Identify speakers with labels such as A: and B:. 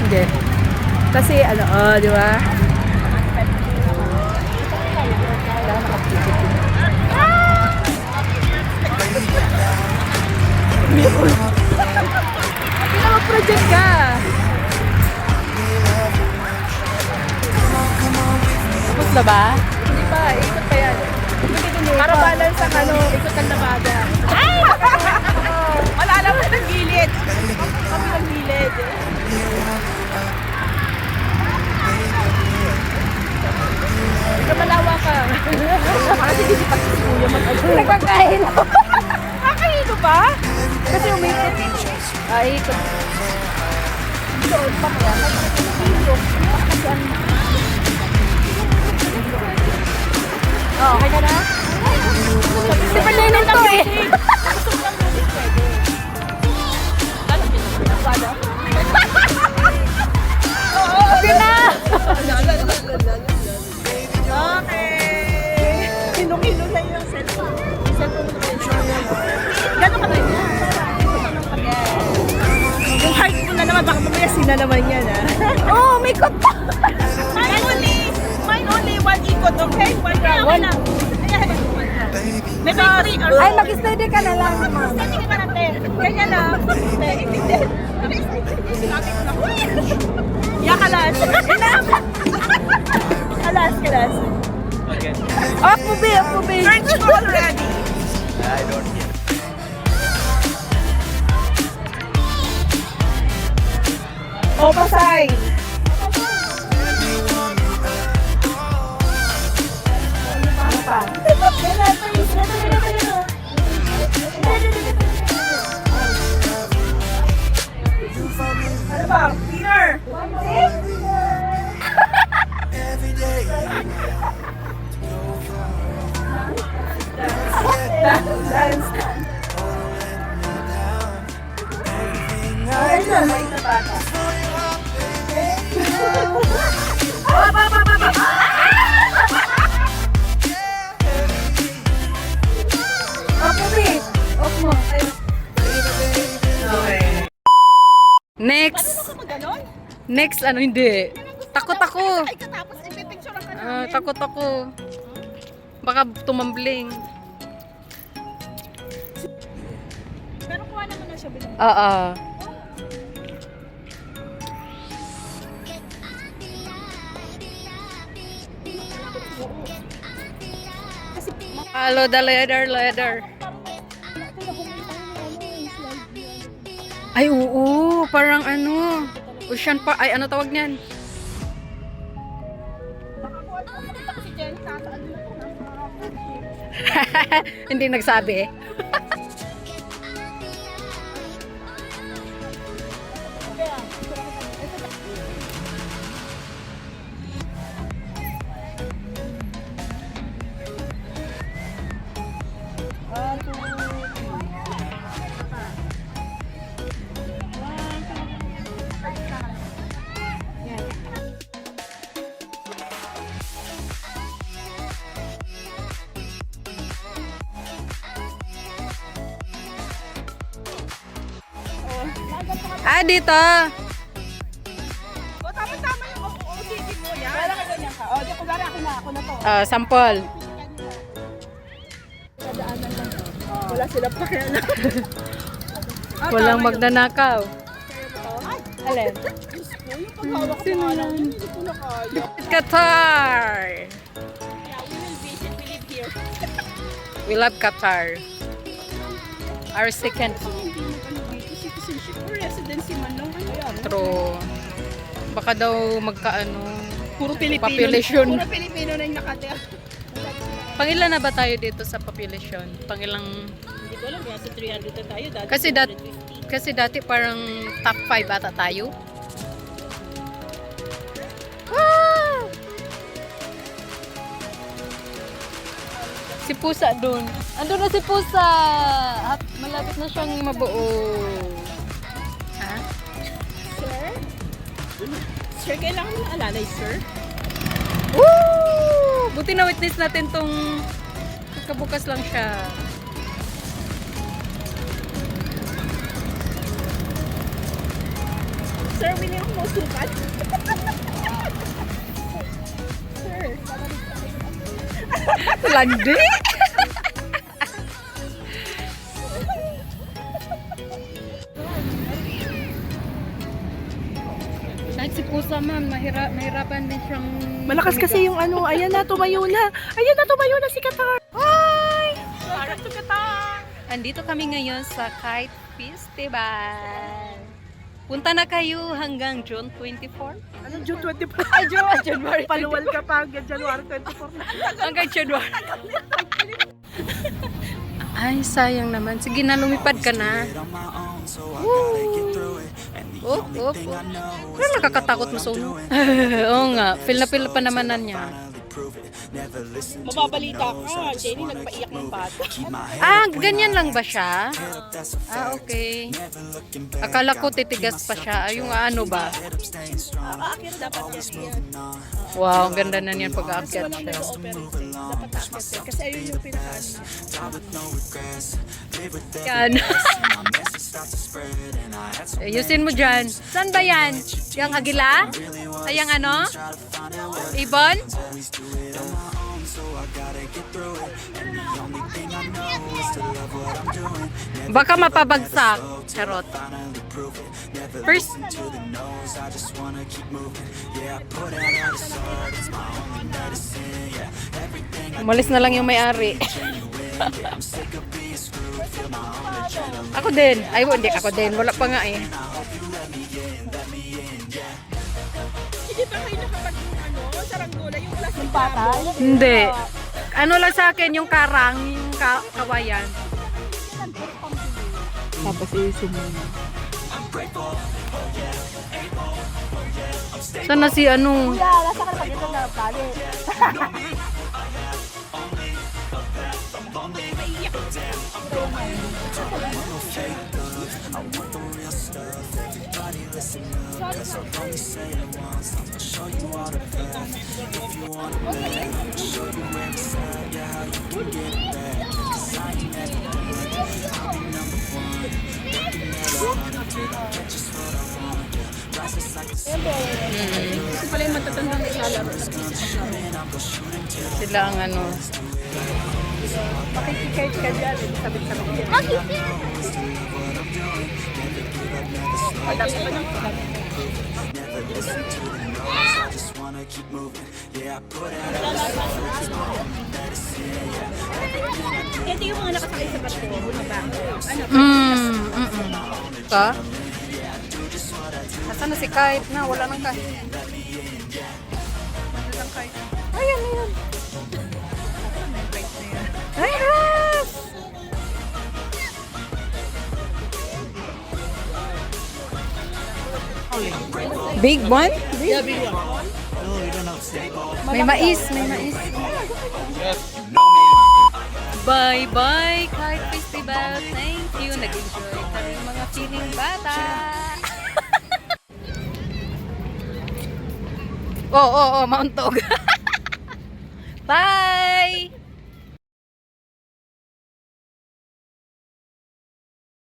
A: Hindi. Kasi ano, di ba? Hindi na mag-project ka. Tapos na ba? Hindi pa, ikot pa yan. Para balance ang ano, ikot ang labada. Ay! Wala lang na ng gilid. Kami ng gilid. Kamalawa ka. Kasi hindi pa si Kuya mag-alala. Nagkakahilo. Nakakahilo ba? Kasi umikot. Ay, ikot. Doon pa kaya. Oh, okay ka na? Di ba linin to eh? Okay na! Okay! Hinong-hino na yung cellphone. Yung cellphone mo na gano'n ka tayo? Yung heart ko na naman, baka mamaya sina naman yan ah. Oh, may ikot pa! Mine only one ikot, okay? One round. May three or ay, mag-steady ka na lang. Steady ka na natin. Ganyan na. Yak, alas. Alas.
B: Okay.
A: Up mo, be.
C: Search ko already.
B: I don't hear.
A: O, pasay.
C: Ano ba? Peter!
A: Next, ano, hindi. Takot ako.
C: Ay, katapos ipipicture ka namin.
A: Takot ako. Baka tumambling.
C: Pero kuha naman na siya bilang.
A: Oo. Follow the ladder. Ay, oo. Parang ano. Ocean pa. Ay, ano tawag niyan?
C: Si Jen, sasaan na po.
A: Hindi nagsabi. Ah, dito.
C: O, tama-tama yung OOTD mo yan. Kaya ka ganyan ka. O, di ko gari ako na to.
A: Sample.
C: Kadaanan lang. Wala sila pa kaya lang.
A: Walang magnanakaw. Alin?
C: Yung paghawak ko nga lang yun, hindi ko na kaya.
A: Qatar.
C: Yeah, we will visit, we live here.
A: We love Qatar. Our second
C: Citizenship or residency man lang.
A: true. Baka daw magkaano.
C: Puro Pilipino.
A: Population.
C: Puro Pilipino na yung nakatira.
A: Pangilan na ba tayo dito sa population? Pangilang...
C: Hindi ko alam, nasa 300 na tayo.
A: Kasi dati parang top 5 ata tayo. Wow! Si Pusa doon. Andun na si Pusa! At malapit na siyang mabuo. Ha?
C: Sir? Sir, kailangan mo na alalay, sir?
A: Woo! Buti na witness natin tong kabukas lang siya.
C: Sir, willing ako masukat? Sir,
A: Landi? Kahit si Pusa ma'am, mahirapan din siyang...
C: malakas kasi yung ano, ayan na, tumayo na. Ayan na, tumayo na si Qatar. Hi! Welcome to Qatar!
A: Andito kami ngayon sa Kite Festival. Punta na kayo hanggang June 24?
C: Ano, June 24?
A: Ay, January.
C: Paluwal ka pa hanggang January 24 na.
A: Hanggang January. Ay, sayang naman. Sige na, lumipad ka na. Up. Pero nakakatakot mo sa uno. Oo nga, feel na pa naman na niya.
C: Mababalita ka, Jenny, nagpaiyak ng bata.
A: Ah, ganyan lang ba siya? Ah, okay. Akala ko titigas pa siya. Ay, yung ano ba?
C: Aakyat dapat yan.
A: Wow, ganda na niyan pag-aakyat
C: Walang
A: siya.
C: nag-ooperate. Dapat aakyat yan. Kasi ayun yung pinakaano.
A: Yan. Ayusin mo dyan. Saan ba yan? Yung agila? Ay, yung ano? Ibon? Baka mapabagsak. Charot. First, umalis na lang yung may-ari. Ako din. Ay, hindi ako din. Wala pa nga eh.
C: Hindi pa kayo nakapag ano, saranggola, yung plastic bata.
A: Hindi. Ano lang sa akin, yung karang, yung kawayan.
C: Tapos iusin mo.
A: Sana si ano?
C: Kuya, nasa ka na pag ito na pali. Kasi pala yung matatandang naglalaro.
A: Sila ang ano.
C: Makikikait ka dyan, sabit-sabit yan. Madami pa ng ito yung mga nakasakay sa bato, na ba? Ano?
A: Ka? Nasaan na si Kite na? Wala nang Kite. Ayan, ayan. Ay, Ras! Big one?
C: Yeah, big one.
A: May mais, may mais. Bye-bye, Kite Festival. Thank you. Nag-enjoy kami mga feeling bata. Oo, Mount Tog. Bye!